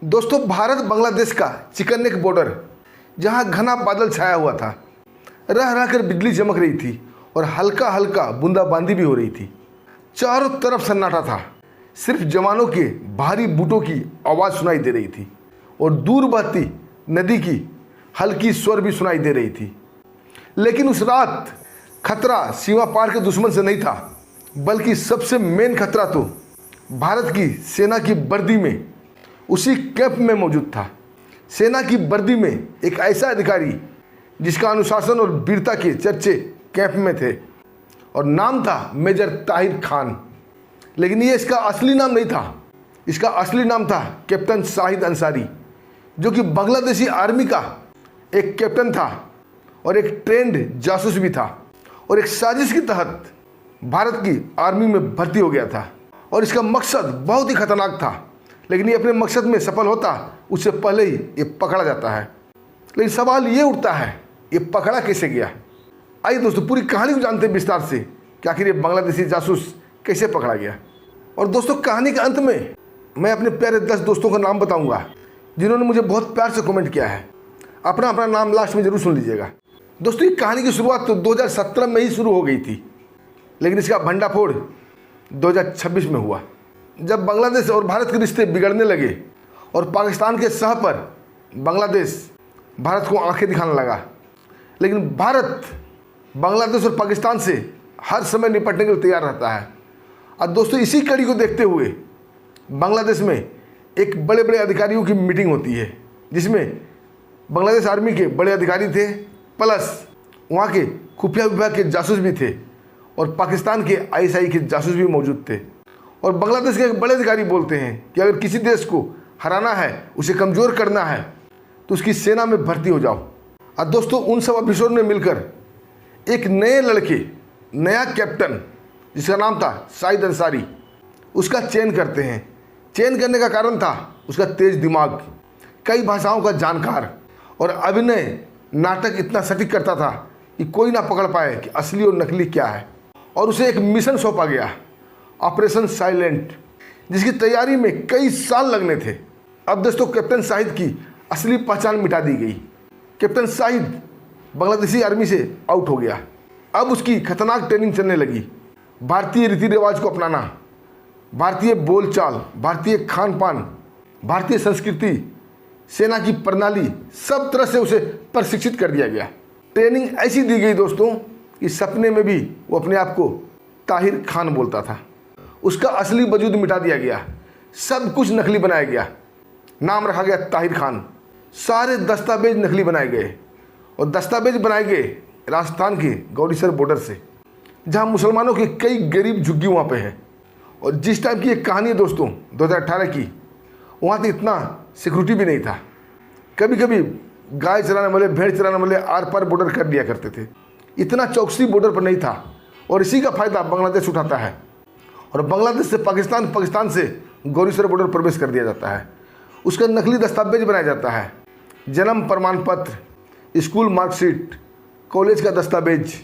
दोस्तों, भारत बांग्लादेश का chicken neck border, जहां घना बादल छाया हुआ था, रह रह कर बिजली चमक रही थी और हल्का हल्का बूंदाबांदी भी हो रही थी। चारों तरफ सन्नाटा था, सिर्फ जवानों के भारी बूटों की आवाज़ सुनाई दे रही थी और दूर बहती नदी की हल्की स्वर भी सुनाई दे रही थी। लेकिन उस रात खतरा सीमा पार के दुश्मन से नहीं था, बल्कि सबसे मेन खतरा तो भारत की सेना की वर्दी में, उसी कैंप में मौजूद था। सेना की वर्दी में एक ऐसा अधिकारी जिसका अनुशासन और वीरता के चर्चे कैंप में थे, और नाम था मेजर ताहिर खान। लेकिन ये इसका असली नाम नहीं था। इसका असली नाम था कैप्टन शाहिद अंसारी, जो कि बांग्लादेशी आर्मी का एक कैप्टन था और एक ट्रेंड जासूस भी था, और एक साजिश के तहत भारत की आर्मी में भर्ती हो गया था। और इसका मकसद बहुत ही खतरनाक था, लेकिन ये अपने मकसद में सफल होता उससे पहले ही ये पकड़ा जाता है। लेकिन सवाल ये उठता है, ये पकड़ा कैसे गया? आइए दोस्तों, पूरी कहानी को जानते हैं विस्तार से कि आखिर ये बांग्लादेशी जासूस कैसे पकड़ा गया। और दोस्तों, कहानी के अंत में मैं अपने प्यारे 10 दोस्तों का नाम बताऊंगा जिन्होंने मुझे बहुत प्यार से कमेंट किया है। अपना अपना नाम लास्ट में जरूर सुन लीजिएगा। दोस्तों, ये कहानी की शुरुआत तो 2017 में ही शुरू हो गई थी, लेकिन इसका भंडाफोड़ 2026 में हुआ, जब बांग्लादेश और भारत के रिश्ते बिगड़ने लगे और पाकिस्तान के सह पर बांग्लादेश भारत को आंखें दिखाने लगा। लेकिन भारत बांग्लादेश और पाकिस्तान से हर समय निपटने के लिए तैयार रहता है। और दोस्तों, इसी कड़ी को देखते हुए बांग्लादेश में एक बड़े बड़े अधिकारियों की मीटिंग होती है, जिसमें बांग्लादेश आर्मी के बड़े अधिकारी थे, प्लस वहाँ के खुफिया विभाग के जासूस भी थे, और पाकिस्तान के आईएसआई के जासूस भी मौजूद थे। और बांग्लादेश के एक बड़े अधिकारी बोलते हैं कि अगर किसी देश को हराना है, उसे कमज़ोर करना है, तो उसकी सेना में भर्ती हो जाओ। और दोस्तों, उन सब ऑफिसरों ने मिलकर एक नए लड़के, नया कैप्टन जिसका नाम था शाहिद अंसारी, उसका चयन करते हैं। चयन करने का कारण था उसका तेज दिमाग, कई भाषाओं का जानकार, और अभिनय नाटक इतना सटीक करता था कि कोई ना पकड़ पाए कि असली और नकली क्या है। और उसे एक मिशन सौंपा गया, ऑपरेशन साइलेंट, जिसकी तैयारी में कई साल लगने थे। अब दोस्तों, कैप्टन शाहिद की असली पहचान मिटा दी गई। कैप्टन शाहिद बांग्लादेशी आर्मी से आउट हो गया। अब उसकी खतरनाक ट्रेनिंग चलने लगी। भारतीय रीति रिवाज को अपनाना, भारतीय बोलचाल, भारतीय खान पान, भारतीय संस्कृति, सेना की प्रणाली, सब तरह से उसे प्रशिक्षित कर दिया गया। ट्रेनिंग ऐसी दी गई दोस्तों कि सपने में भी वो अपने आप को ताहिर खान बोलता था। उसका असली वजूद मिटा दिया गया, सब कुछ नकली बनाया गया। नाम रखा गया ताहिर खान। सारे दस्तावेज नकली बनाए गए, और दस्तावेज बनाए गए राजस्थान के गौरीसर बॉर्डर से, जहां मुसलमानों के कई गरीब झुग्गी वहाँ पे है। और जिस टाइप की एक कहानी है दोस्तों 2018 की, वहाँ तो इतना सिक्योरिटी भी नहीं था। कभी कभी गाय चराने वाले, भेड़ चराने वाले आर पार बॉर्डर कर दिया करते थे। इतना चौकसी बॉर्डर पर नहीं था, और इसी का फायदा बांग्लादेश उठाता है। और बांग्लादेश से पाकिस्तान, पाकिस्तान से गौरीसर बॉर्डर प्रवेश कर दिया जाता है। उसका नकली दस्तावेज बनाया जाता है, जन्म प्रमाण पत्र, स्कूल मार्कशीट, कॉलेज का दस्तावेज,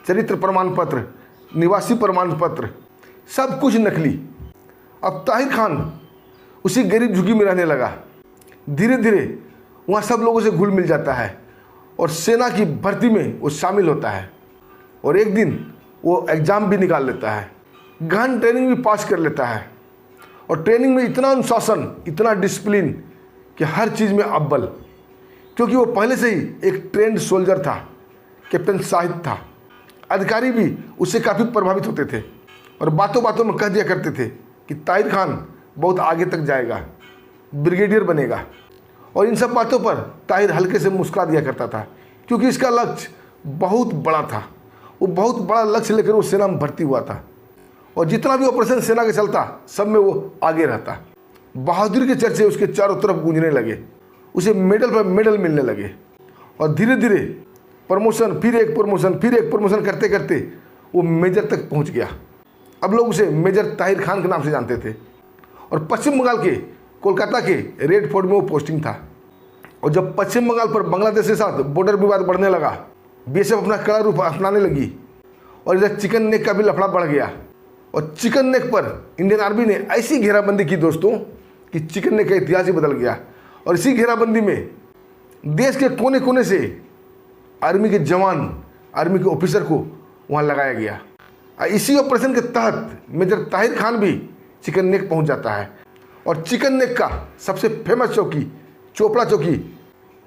चरित्र प्रमाण पत्र, निवासी प्रमाण पत्र, सब कुछ नकली। अब ताहिर खान उसी गरीब झुग्गी में रहने लगा। धीरे धीरे वहाँ सब लोगों से घुल मिल जाता है और सेना की भर्ती में वो शामिल होता है। और एक दिन वो एग्ज़ाम भी निकाल लेता है, गहन ट्रेनिंग भी पास कर लेता है। और ट्रेनिंग में इतना अनुशासन, इतना डिसिप्लिन कि हर चीज़ में अव्वल, क्योंकि वो पहले से ही एक ट्रेंड सोल्जर था, कैप्टन शाहिद था। अधिकारी भी उससे काफ़ी प्रभावित होते थे और बातों बातों में कह दिया करते थे कि ताहिर खान बहुत आगे तक जाएगा, ब्रिगेडियर बनेगा। और इन सब बातों पर ताहिर हल्के से मुस्कुरा दिया करता था, क्योंकि इसका लक्ष्य बहुत बड़ा था। वो बहुत बड़ा लक्ष्य लेकर वो सेना में भर्ती हुआ था, और जितना भी ऑपरेशन सेना का चलता, सब में वो आगे रहता। बहादुरी के चर्चे उसके चारों तरफ गूंजने लगे। उसे मेडल पर मेडल मिलने लगे, और धीरे धीरे प्रमोशन, फिर एक प्रमोशन, फिर एक प्रमोशन करते करते वो मेजर तक पहुंच गया। अब लोग उसे मेजर ताहिर खान के नाम से जानते थे। और पश्चिम बंगाल के कोलकाता के रेड फोर्ट में वो पोस्टिंग था। और जब पश्चिम बंगाल पर बांग्लादेश के साथ बॉर्डर विवाद बढ़ने लगा, बीएसएफ अपना कड़ा रूप अपनाने लगी, और इधर चिकन नेक का भी लफड़ा बढ़ गया। और चिकन नेक पर इंडियन आर्मी ने ऐसी घेराबंदी की दोस्तों कि चिकन नेक का इतिहास ही बदल गया। और इसी घेराबंदी में देश के कोने कोने से आर्मी के जवान, आर्मी के ऑफिसर को वहाँ लगाया गया। इसी ऑपरेशन के तहत मेजर ताहिर खान भी चिकन नेक पहुँच जाता है और चिकन नेक का सबसे फेमस चौकी चोपड़ा चौकी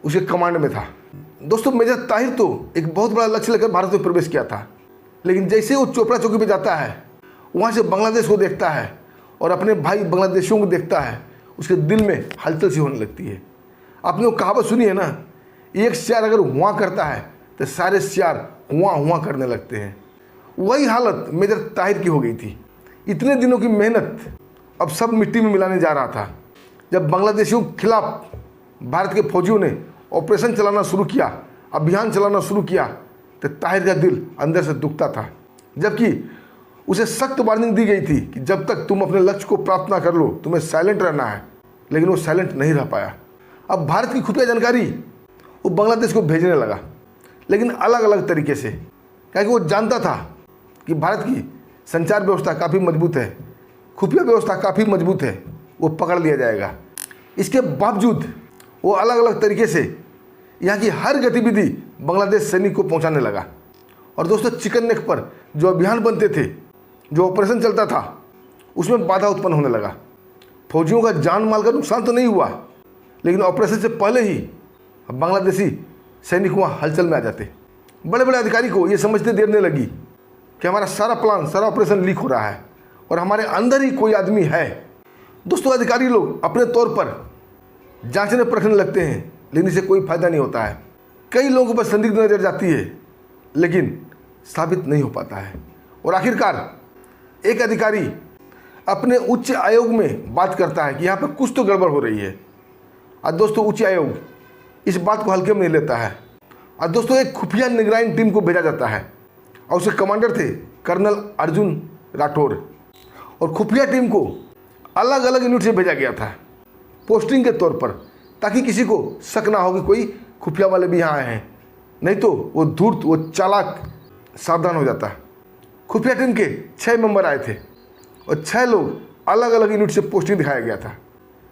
उसके कमांड में था। दोस्तों, मेजर ताहिर तो एक बहुत बड़ा लक्ष्य लेकर भारत में प्रवेश किया था, लेकिन जैसे वो चोपड़ा चौकी पे जाता है, वहाँ से बांग्लादेश को देखता है और अपने भाई बांग्लादेशियों को देखता है, उसके दिल में हलचल सी होने लगती है। आपने वो कहावत सुनी है ना, एक सियार अगर हुआ करता है तो सारे सियार हुआ करने लगते हैं। वही हालत मेजर ताहिर की हो गई थी। इतने दिनों की मेहनत अब सब मिट्टी में मिलाने जा रहा था। जब बांग्लादेशियों के खिलाफ भारत के फौजियों ने ऑपरेशन चलाना शुरू किया, अभियान चलाना शुरू किया, तो ताहिर का दिल अंदर से दुखता था। जबकि उसे सख्त वार्निंग दी गई थी कि जब तक तुम अपने लक्ष्य को प्राप्त ना कर लो, तुम्हें साइलेंट रहना है, लेकिन वो साइलेंट नहीं रह पाया। अब भारत की खुफिया जानकारी वो बांग्लादेश को भेजने लगा, लेकिन अलग अलग तरीके से, क्योंकि वो जानता था कि भारत की संचार व्यवस्था काफ़ी मजबूत है, खुफिया व्यवस्था काफ़ी मजबूत है, वो पकड़ लिया जाएगा। इसके बावजूद वो अलग अलग तरीके से यहाँ की हर गतिविधि बांग्लादेश सैनिक को पहुँचाने लगा। और दोस्तों, चिकन नेक पर जो अभियान बनते थे, जो ऑपरेशन चलता था, उसमें बाधा उत्पन्न होने लगा। फौजियों का जान माल का नुकसान तो नहीं हुआ, लेकिन ऑपरेशन से पहले ही बांग्लादेशी सैनिक वहाँ हलचल में आ जाते। बड़े बड़े अधिकारी को ये समझते देर नहीं लगी कि हमारा सारा प्लान, सारा ऑपरेशन लीक हो रहा है और हमारे अंदर ही कोई आदमी है। दोस्तों, अधिकारी लोग अपने तौर पर जांचने परखने लगते हैं, लेकिन इससे कोई फायदा नहीं होता है। कई लोगों पर संदिग्ध नजर जाती है, लेकिन साबित नहीं हो पाता है। और आखिरकार एक अधिकारी अपने उच्च आयोग में बात करता है कि यहाँ पर कुछ तो गड़बड़ हो रही है। और दोस्तों, उच्च आयोग इस बात को हल्के में नहीं लेता है। और दोस्तों, एक खुफिया निगरानी टीम को भेजा जाता है और उसके कमांडर थे कर्नल अर्जुन राठौर। और खुफिया टीम को अलग अलग यूनिट से भेजा गया था पोस्टिंग के तौर पर, ताकि किसी को शक ना हो कि कोई खुफिया वाले भी यहाँ आए हैं, नहीं तो वो धूर्त, वो चालाक सावधान हो जाता। खुफिया टीम के 6 मेंबर आए थे और 6 लोग अलग अलग यूनिट से पोस्टिंग दिखाया गया था।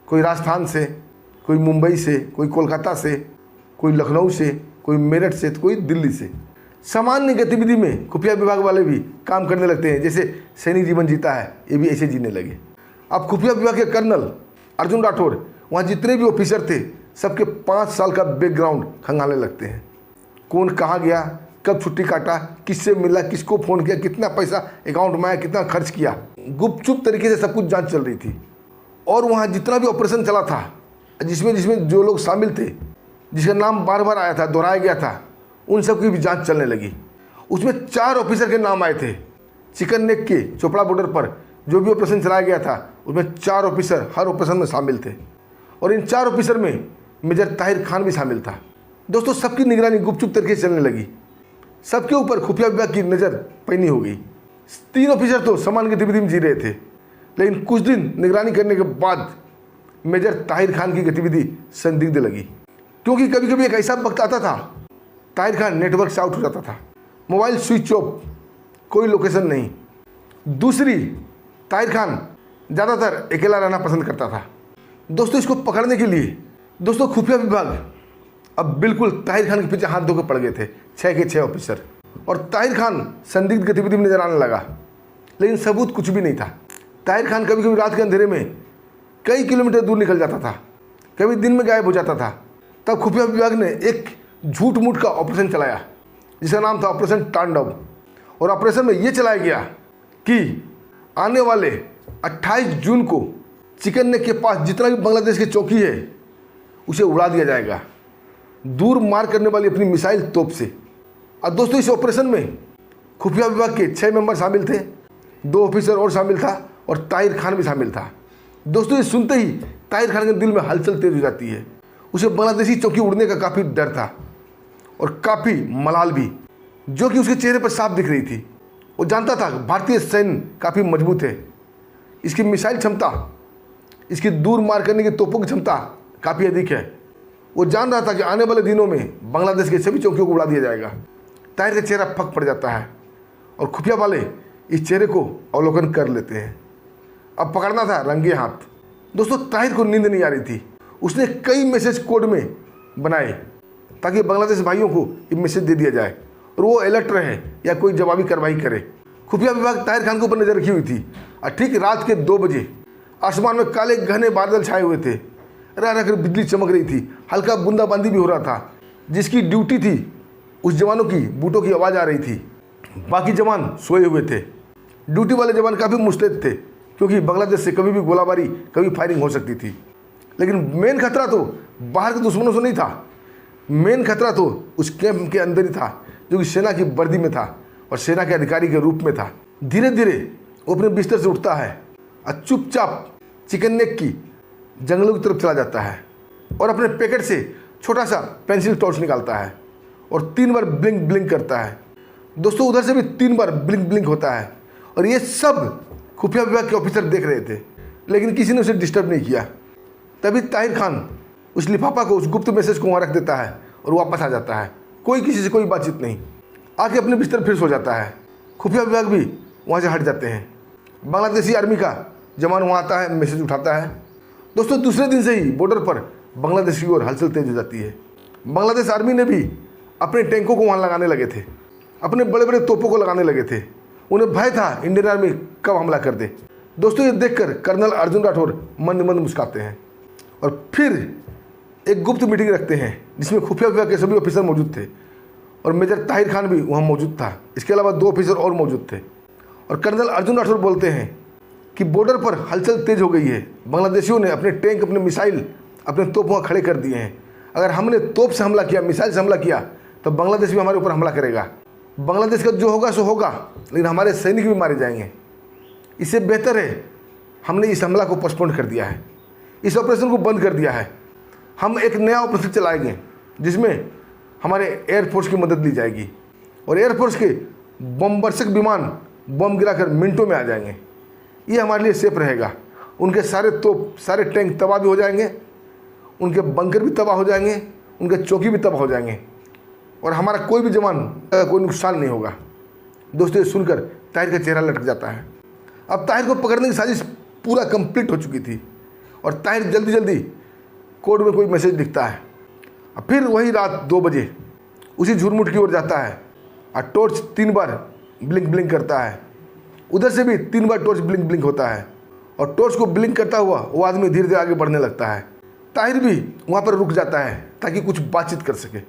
कोई राजस्थान से, कोई मुंबई से, कोई कोलकाता से, कोई लखनऊ से, कोई मेरठ से, तो कोई दिल्ली से। सामान्य गतिविधि में खुफिया विभाग वाले भी काम करने लगते हैं, जैसे सैनिक जीवन जीता है, ये भी ऐसे जीने लगे। अब खुफिया विभाग के कर्नल अर्जुन राठौर वहाँ जितने भी ऑफिसर थे, सबके 5 साल का बैकग्राउंड खंगालने लगते हैं। कौन कहाँ गया, कब छुट्टी काटा, किससे मिला, किसको फ़ोन किया, कितना पैसा अकाउंट में आया, कितना खर्च किया, गुपचुप तरीके से सब कुछ जांच चल रही थी। और वहाँ जितना भी ऑपरेशन चला था, जिसमें जिसमें जो लोग शामिल थे, जिसका नाम बार बार आया था, दोहराया गया था, उन सब की भी जांच चलने लगी। उसमें 4 ऑफिसर के नाम आए थे। चिकन नेक के चोपड़ा बॉर्डर पर जो भी ऑपरेशन चलाया गया था, उसमें 4 ऑफिसर हर ऑपरेशन में शामिल थे और इन 4 ऑफिसर में मेजर ताहिर खान भी शामिल था। दोस्तों, सबकी निगरानी गुपचुप तरीके से चलने लगी। सबके ऊपर खुफिया विभाग की नज़र पैनी हो गई। 3 ऑफिसर तो सामान्य गतिविधि में जी रहे थे, लेकिन कुछ दिन निगरानी करने के बाद मेजर ताहिर खान की गतिविधि संदिग्ध लगी, क्योंकि कभी कभी एक ऐसा वक्त आता था ताहिर खान नेटवर्क से आउट हो जाता था, मोबाइल स्विच ऑफ, कोई लोकेशन नहीं। दूसरी, ताहिर खान ज़्यादातर अकेला रहना पसंद करता था। दोस्तों, इसको पकड़ने के लिए दोस्तों खुफिया विभाग अब बिल्कुल ताहिर खान के पीछे हाथ धोकर पड़ गए थे, 6 के 6 ऑफिसर। और ताहिर खान संदिग्ध गतिविधि में नजर आने लगा, लेकिन सबूत कुछ भी नहीं था। ताहिर खान कभी कभी रात के अंधेरे में कई किलोमीटर दूर निकल जाता था, कभी दिन में गायब हो जाता था। तब खुफिया विभाग ने एक झूठ मूठ का ऑपरेशन चलाया, जिसका नाम था ऑपरेशन तांडव। और ऑपरेशन में ये चलाया गया कि आने वाले 28 जून को चिकन नेक के पास जितना भी बांग्लादेश की चौकी है, उसे उड़ा दिया जाएगा दूर मार करने वाली अपनी मिसाइल तोप से। और दोस्तों, इस ऑपरेशन में खुफिया विभाग के 6 मेंबर शामिल थे, 2 ऑफिसर और शामिल था और ताहिर खान भी शामिल था। दोस्तों, ये सुनते ही ताहिर खान के दिल में हलचल तेज हो जाती है। उसे बांग्लादेशी चौकी उड़ने का काफ़ी डर था और काफ़ी मलाल भी, जो कि उसके चेहरे पर साफ दिख रही थी। वो जानता था भारतीय सैन्य काफ़ी मजबूत है, इसकी मिसाइल क्षमता, इसकी दूर मार करने की तोपों की क्षमता काफ़ी अधिक है। वो जान रहा था कि आने वाले दिनों में बांग्लादेश के सभी चौकियों को उड़ा दिया जाएगा। ताहिर का चेहरा फक पड़ जाता है और खुफिया वाले इस चेहरे को अवलोकन कर लेते हैं। अब पकड़ना था रंगे हाथ। दोस्तों ताहिर को नींद नहीं आ रही थी। उसने कई मैसेज कोड में बनाए ताकि बांग्लादेश भाइयों को ये मैसेज दे दिया जाए और वो अलर्ट रहे या कोई जवाबी कार्रवाई करे। खुफिया विभाग ताहिर खान के ऊपर नजर रखी हुई थी और ठीक रात के 2 बजे आसमान में काले घने बादल छाए हुए थे। रह रहकर बिजली चमक रही थी, हल्का बूंदाबांदी भी हो रहा था। जिसकी ड्यूटी थी उस जवानों की बूटों की आवाज़ आ रही थी। बाकी जवान सोए हुए थे। ड्यूटी वाले जवान काफ़ी मुस्तैद थे क्योंकि बांग्लादेश से कभी भी गोलाबारी, कभी फायरिंग हो सकती थी। लेकिन मेन खतरा तो बाहर के दुश्मनों से नहीं था, मेन खतरा तो उस कैंप के अंदर ही था जो कि सेना की वर्दी में था और सेना के अधिकारी के रूप में था। धीरे धीरे वो अपने बिस्तर से उठता है और चुपचाप चिकन नेक की जंगलों की तरफ चला जाता है और अपने पैकेट से छोटा सा पेंसिल टॉर्च निकालता है और 3 बार ब्लिंक ब्लिंक करता है। दोस्तों उधर से भी 3 बार ब्लिंक ब्लिंक होता है और ये सब खुफिया विभाग के ऑफिसर देख रहे थे, लेकिन किसी ने उसे डिस्टर्ब नहीं किया। तभी ताहिर खान उस लिफाफा को, उस गुप्त मैसेज को वहाँ रख देता है और वापस आ जाता है। कोई किसी से कोई बातचीत नहीं, आके अपने बिस्तर फिर सो जाता है। खुफिया विभाग भी वहाँ से हट जाते हैं। बांग्लादेशी आर्मी का जवान वहाँ आता है, मैसेज उठाता है। दोस्तों दूसरे दिन से ही बॉर्डर पर बांग्लादेश की ओर हलचल तेज हो जाती है। बांग्लादेश आर्मी ने भी अपने टैंकों को वहाँ लगाने लगे थे, अपने बड़े बड़े तोपों को लगाने लगे थे। उन्हें भय था इंडियन आर्मी कब हमला कर दे। दोस्तों ये देखकर कर्नल अर्जुन राठौर मंद मंद मुस्कुराते हैं और फिर एक गुप्त मीटिंग रखते हैं जिसमें खुफिया विभाग के सभी ऑफिसर मौजूद थे और मेजर ताहिर खान भी वहाँ मौजूद था। इसके अलावा 2 ऑफिसर और मौजूद थे और कर्नल अर्जुन राठौर बोलते हैं कि बॉर्डर पर हलचल तेज हो गई है। बांग्लादेशियों ने अपने टैंक, अपने मिसाइल, अपने तोप वहाँ खड़े कर दिए हैं। अगर हमने तोप से हमला किया, मिसाइल से हमला किया तो बांग्लादेश भी हमारे ऊपर हमला करेगा। बांग्लादेश का जो होगा सो होगा, लेकिन हमारे सैनिक भी मारे जाएंगे। इससे बेहतर है हमने इस हमला को पोस्टपोन कर दिया है, इस ऑपरेशन को बंद कर दिया है। हम एक नया ऑपरेशन चलाएंगे जिसमें हमारे एयरफोर्स की मदद ली जाएगी और एयरफोर्स के बमवर्षक विमान बम गिराकर मिनटों में आ जाएंगे। ये हमारे लिए सेफ रहेगा। उनके सारे तोप, सारे टैंक तबाह भी हो जाएंगे, उनके बंकर भी तबाह हो जाएंगे, उनके चौकी भी तबाह हो जाएंगे और हमारा कोई भी जवान कोई नुकसान नहीं होगा। दोस्तों ये सुनकर ताहिर का चेहरा लटक जाता है। अब ताहिर को पकड़ने की साजिश पूरा कंप्लीट हो चुकी थी और ताहिर जल्दी जल्दी कोड में कोई मैसेज लिखता है और फिर वही रात 2 बजे उसी झुरमुट की ओर जाता है और टॉर्च 3 बार ब्लिंक ब्लिंक करता है। उधर से भी 3 बार टॉर्च ब्लिंक ब्लिंक होता है और टॉर्च को ब्लिंक करता हुआ वो आदमी धीरे धीरे आगे बढ़ने लगता है। ताहिर भी वहाँ पर रुक जाता है ताकि कुछ बातचीत कर सके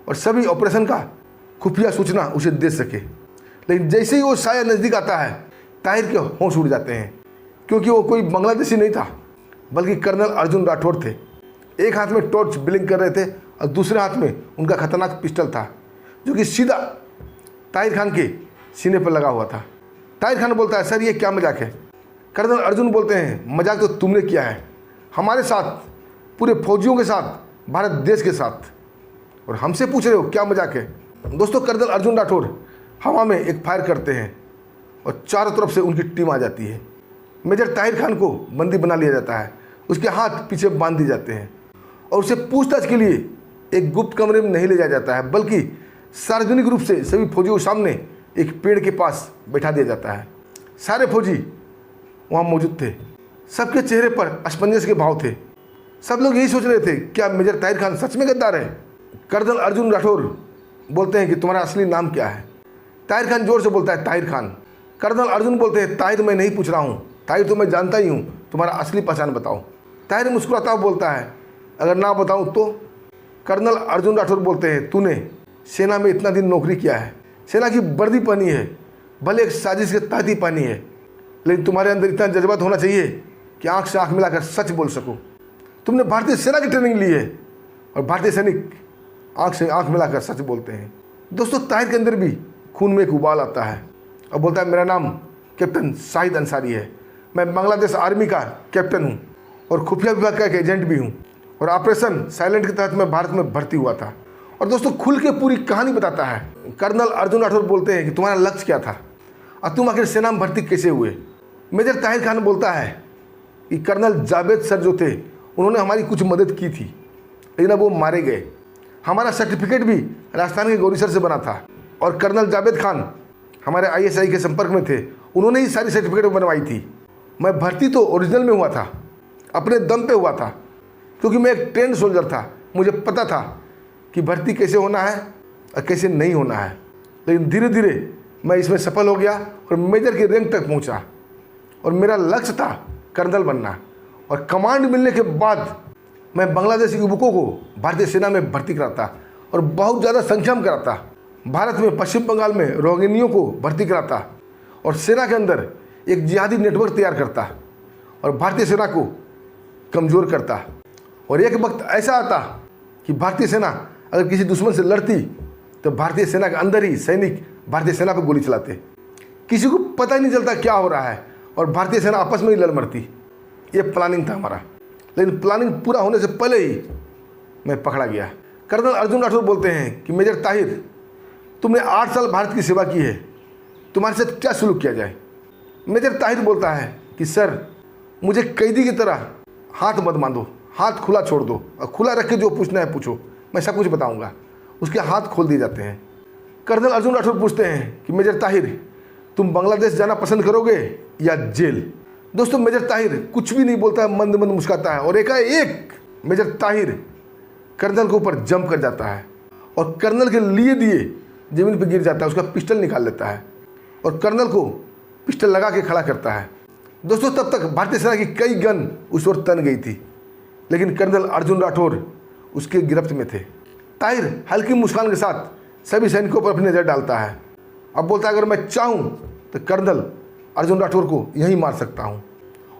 और सभी ऑपरेशन का खुफिया सूचना उसे दे सके। लेकिन जैसे ही वो साया नज़दीक आता है ताहिर के होश उड़ जाते हैं क्योंकि वो कोई बांग्लादेशी नहीं था बल्कि कर्नल अर्जुन राठौर थे। एक हाथ में टॉर्च ब्लिंक कर रहे थे और दूसरे हाथ में उनका खतरनाक पिस्टल था जो कि सीधा ताहिर खान के सीने पर लगा हुआ था। ताहिर खान बोलता है, सर ये क्या मजाक है? कर्नल अर्जुन बोलते हैं, मजाक तो तुमने किया है हमारे साथ, पूरे फौजियों के साथ, भारत देश के साथ, और हमसे पूछ रहे हो क्या मजाक है? दोस्तों कर्नल अर्जुन राठौर हवा में एक फायर करते हैं और चारों तरफ से उनकी टीम आ जाती है। मेजर ताहिर खान को बंदी बना लिया जाता है, उसके हाथ पीछे बांध दिए जाते हैं और उसे पूछताछ के लिए एक गुप्त कमरे में नहीं ले जाया जाता है बल्कि सार्वजनिक रूप से सभी फौजियों के सामने एक पेड़ के पास बैठा दिया जाता है। सारे फौजी वहाँ मौजूद थे, सबके चेहरे पर असमंजस के भाव थे। सब लोग यही सोच रहे थे क्या मेजर ताहिर खान सच में गद्दार है? कर्नल अर्जुन राठौर बोलते हैं कि तुम्हारा असली नाम क्या है? ताहिर खान जोर से बोलता है, ताहिर खान। कर्नल अर्जुन बोलते हैं, ताहिर मैं नहीं पूछ रहा हूँ, ताहिर तो मैं जानता ही हूँ, तुम्हारा असली पहचान बताओ। ताहिर मुस्कुराता हुआ बोलता है, अगर ना बताऊँ तो? कर्नल अर्जुन राठौर बोलते हैं, तूने सेना में इतना दिन नौकरी किया है, सेना की वर्दी पहनी है, भले एक साजिश के तहत ही पहनी है, लेकिन तुम्हारे अंदर इतना जज्बात होना चाहिए कि आंख से आंख मिलाकर सच बोल सको। तुमने भारतीय सेना की ट्रेनिंग ली है और भारतीय सैनिक आंख से आंख मिलाकर सच बोलते हैं। दोस्तों ताहिर के अंदर भी खून में एक उबाल आता है और बोलता है, मेरा नाम कैप्टन शाहिद अंसारी है, मैं बांग्लादेश आर्मी का कैप्टन हूँ और खुफिया विभाग का एक एजेंट भी हूँ और ऑपरेशन साइलेंट के तहत मैं भारत में भर्ती हुआ था। और दोस्तों खुल के पूरी कहानी बताता है। कर्नल अर्जुन राठौर बोलते हैं कि तुम्हारा लक्ष्य क्या था और तुम आखिर सेना में भर्ती कैसे हुए? मेजर ताहिर खान बोलता है कि कर्नल जावेद सर जो थे उन्होंने हमारी कुछ मदद की थी, लेकिन अब वो मारे गए। हमारा सर्टिफिकेट भी राजस्थान के गौरी सर से बना था और कर्नल जावेद खान हमारे ISI के संपर्क में थे, उन्होंने ही सारी सर्टिफिकेट बनवाई थी। मैं भर्ती तो ओरिजिनल में हुआ था, अपने दम पे हुआ था, क्योंकि मैं एक ट्रेंड सोल्जर था। मुझे पता था कि भर्ती कैसे होना है और कैसे नहीं होना है। लेकिन धीरे धीरे मैं इसमें सफल हो गया और मेजर के रैंक तक पहुंचा। और मेरा लक्ष्य था कर्नल बनना। और कमांड मिलने के बाद मैं बांग्लादेशी युवकों को भारतीय सेना में भर्ती कराता और बहुत ज़्यादा संख्या में कराता। भारत में पश्चिम बंगाल में रोहिंग्याओं को भर्ती कराता और सेना के अंदर एक जिहादी नेटवर्क तैयार करता और भारतीय सेना को कमज़ोर करता। और एक वक्त ऐसा आता कि भारतीय सेना अगर किसी दुश्मन से लड़ती तो भारतीय सेना के अंदर ही सैनिक भारतीय सेना पर गोली चलाते। किसी को पता ही नहीं चलता क्या हो रहा है और भारतीय सेना आपस में ही लड़ मरती। ये प्लानिंग था हमारा। लेकिन प्लानिंग पूरा होने से पहले ही मैं पकड़ा गया। कर्नल अर्जुन राठौर बोलते हैं कि मेजर ताहिर, तुमने 8 साल भारत की सेवा की है, तुम्हारे साथ क्या सलूक किया जाए। मेजर ताहिर बोलता है कि सर, मुझे कैदी की तरह हाथ मत बांधो, हाथ खुला छोड़ दो और खुला रख के जो पूछना है पूछो, मैं सब कुछ बताऊंगा। उसके हाथ खोल दिए जाते हैं। कर्नल अर्जुन राठौर पूछते हैं कि मेजर ताहिर, तुम बांग्लादेश जाना पसंद करोगे या जेल। दोस्तों, मेजर ताहिर कुछ भी नहीं बोलता है, मंद मंद मुस्कुराता है और एकाएक मेजर ताहिर कर्नल के ऊपर जंप कर जाता है और कर्नल के लिए दिए जमीन पर गिर जाता है। उसका पिस्टल निकाल लेता है और कर्नल को पिस्टल लगा के खड़ा करता है। दोस्तों, तब तक भारतीय सेना की कई गन उस ओर तन गई थी, लेकिन कर्नल अर्जुन राठौर उसके गिरफ्त में थे। ताहिर हल्की मुस्कान के साथ सभी सैनिकों पर अपनी नज़र डालता है। अब बोलता है, अगर मैं चाहूँ तो कर्नल अर्जुन राठौर को यहीं मार सकता हूँ।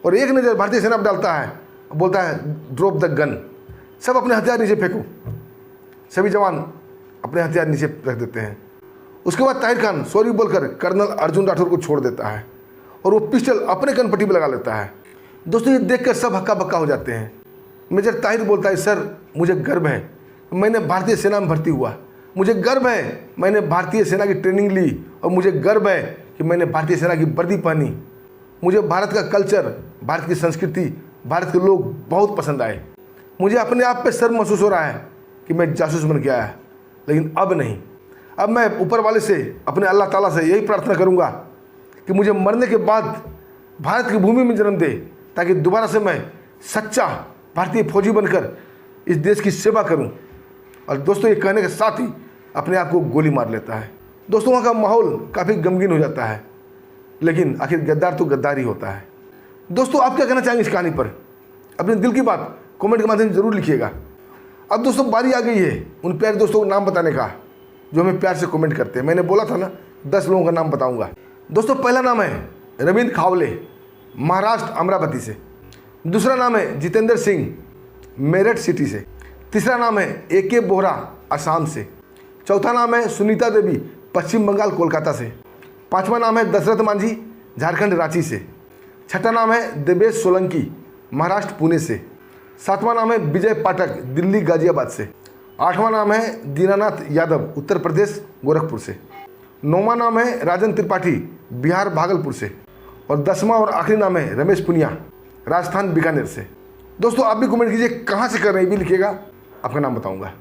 और एक नज़र भारतीय सेना पर डालता है, बोलता है, ड्रॉप द गन, सब अपने हथियार नीचे फेंको। सभी जवान अपने हथियार नीचे रख देते हैं। उसके बाद ताहिर खान सॉरी बोलकर कर्नल अर्जुन राठौर को छोड़ देता है और वो पिस्टल अपने कनपट्टी पर लगा लेता है। दोस्तों, ये देखकर सब हक्का बक्का हो जाते हैं। मेजर ताहिर बोलता है, सर, मुझे गर्व है मैंने भारतीय सेना में भर्ती हुआ, मुझे गर्व है मैंने भारतीय सेना की ट्रेनिंग ली और मुझे गर्व है कि मैंने भारतीय सेना की वर्दी पहनी। मुझे भारत का कल्चर, भारत की संस्कृति, भारत के लोग बहुत पसंद आए। मुझे अपने आप पे सर्व महसूस हो रहा है कि मैं जासूस बन के आया, लेकिन अब नहीं। अब मैं ऊपर वाले से, अपने अल्लाह ताला से यही प्रार्थना करूंगा कि मुझे मरने के बाद भारत की भूमि में जन्म दे, ताकि दोबारा से मैं सच्चा भारतीय फौजी बनकर इस देश की सेवा करूं। और दोस्तों, ये कहने के साथ ही अपने आप को गोली मार लेता है। दोस्तों, वहाँ का माहौल काफ़ी गमगीन हो जाता है, लेकिन आखिर गद्दार तो गद्दार ही होता है। दोस्तों, आप क्या कहना चाहेंगे इस कहानी पर? अपने दिल की बात कमेंट के माध्यम से जरूर लिखिएगा। अब दोस्तों, बारी आ गई है उन प्यारे दोस्तों को नाम बताने का जो हमें प्यार से कमेंट करते हैं। मैंने बोला था ना, 10 लोगों का नाम बताऊंगा। दोस्तों, पहला नाम है रविंद्र खावले, महाराष्ट्र अमरावती से। दूसरा नाम है जितेंद्र सिंह, मेरठ सिटी से। तीसरा नाम है AK बोहरा, असम से। चौथा नाम है सुनीता देवी, पश्चिम बंगाल, कोलकाता से। पांचवा नाम है दशरथ मांझी, झारखंड, रांची से। छठा नाम है देवेश सोलंकी, महाराष्ट्र, पुणे से। सातवां नाम है विजय पाठक, दिल्ली, गाजियाबाद से। आठवां नाम है दीनानाथ यादव, उत्तर प्रदेश, गोरखपुर से। नौवां नाम है राजन त्रिपाठी, बिहार, भागलपुर से। और 10वां और आखिरी नाम है रमेश पुनिया, राजस्थान, बीकानेर से। दोस्तों, आप भी कमेंट कीजिए कहाँ से कर रहे हैं, भी लिखिएगा, आपका नाम बताऊंगा।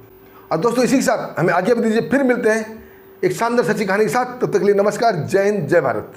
और दोस्तों, इसी के साथ हमें आज्ञा भी दीजिए, फिर मिलते हैं एक शानदार सच्ची कहानी के साथ। तब तक के लिए नमस्कार, जय हिंद, जय भारत।